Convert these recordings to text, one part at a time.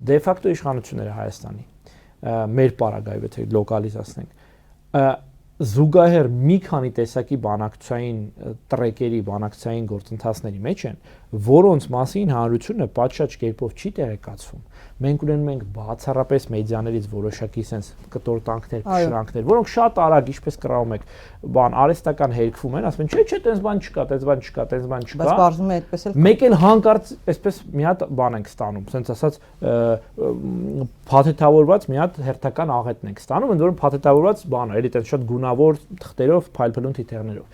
դե ֆակտո իշխանությունները Հայաստանի մեր պարագայում եթե լոկալիզացնենք զուգահեռ մի քանի տեսակի բանակցային տրեկերի, բանակցային գործընթացների մեջ են, որոնց մասին հանրությունը պատշաճ կերպով չի տեղեկացվում։ Մենք ունենում ենք բացառապես մեդիաներից որոշակի sense կտորտանքներ, շրանքներ, որոնք շատ արագ, ինչպես կրաում եք, բան արհեստական հերքվում են, ասում են, չէ, տես բան չկա, տես բան չկա, տես բան չկա։ Բայց բարձում է այդպես էլ։ Մեկ էլ հանկարծ այսպես մի հատ բան ենք ստանում, sense ասած փաթեթավորված մի հատ հերթական աղետն ենք ստանում, ընդ որում փաթեթավորված բան է, էլի տես շատ գունավոր թղթերով, փայլփլուն թիթեռներով։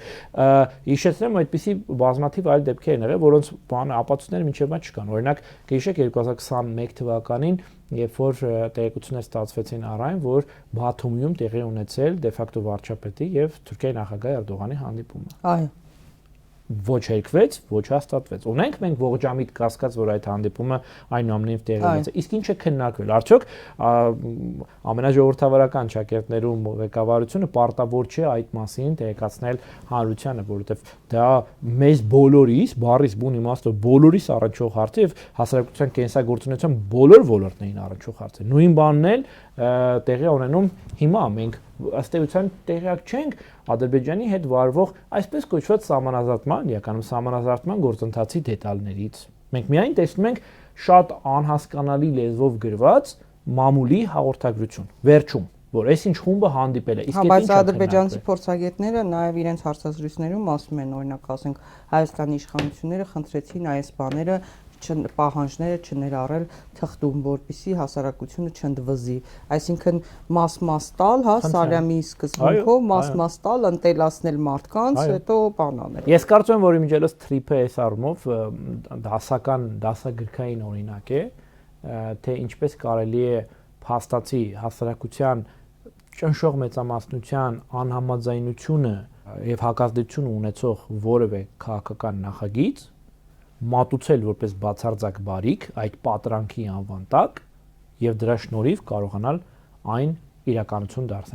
Հիշեցնեմ, այդպիսի բազմաթիվ այլ դեպքեր են եղել, որոնց բանը ապացույցները մինչև այդ չկան։ Օրինակ, գիշեք 2021 թվականին, երբ որ տեղեկություններ ստացվեցին առայն, որ Բաթումիում տեղի ունեցել դե ֆակտո վարչապետի եւ Թուրքիայի նախագահ Էրդողանի հանդիպումը։ Այո։ Ոչ հերքվեց, ոչ հաստատվեց։ Ունենք մենք ողջամիտ կասկած, որ այդ հանդիպումը այնուամենայնիվ տեղի ունեցել։ Իսկ ինչ է քննարկվել։ Արդյոք ամենաժողովրդավարական ճակերտներում ղեկավարությունը պարտավոր չէ այդ մասին տեղեկացնել հանրությանը, որովհետև դա մեզ բոլորիս, բառից բուն իմաստով բոլորիս առնչող հարց է եւ հասարակության կենսագործունեության բոլոր ոլորտներին առնչող հարց է։ Նույն բանն էլ տեղի ունենում հիմա մենք ըստ էության տեղյակ չենք Ադրբեջանի հետ վարվող այսպես կոչված սահմանազատման, իրականում սահմանազատման գործընթացի դետալներից։ Մենք միայն տեսնում ենք շատ անհասկանալի լեզվով գրված մամուլի հաղորդագրություն, վերջում, որ այսինչ խումբը հանդիպել է։ Իսկ բայց ադրբեջանցի փորձագետները նաև իրենց հարցազրույցներում ասում են, օրինակ ասենք Հայաստանի իշխանությունները խնդրեցին այս բաները պահանջները չներառել թղթում, որպեսզի հասարակությունը չընդվզի, այսինքն մաս տալ, հա, Սարյամի սկզբունքով մաս տալ, ընտելացնել մարդկանց, հետո բան անել։ Ես կարծում եմ, որ իմիջիայլոց թրիփը այս առումով դասագրքային օրինակ է, թե ինչպես կարելի է փաստացի հասարակության ճնշող մեծամասնության անհամաձայնությունը եւ հակազդեցություն ունեցող որևէ քաղաքական նախագիծ մատուցել որպես բացարձակ բարիք այդ պատրանքի անվան տակ եւ դրա շնորհիվ կարողանալ այն իրականություն դարձնել։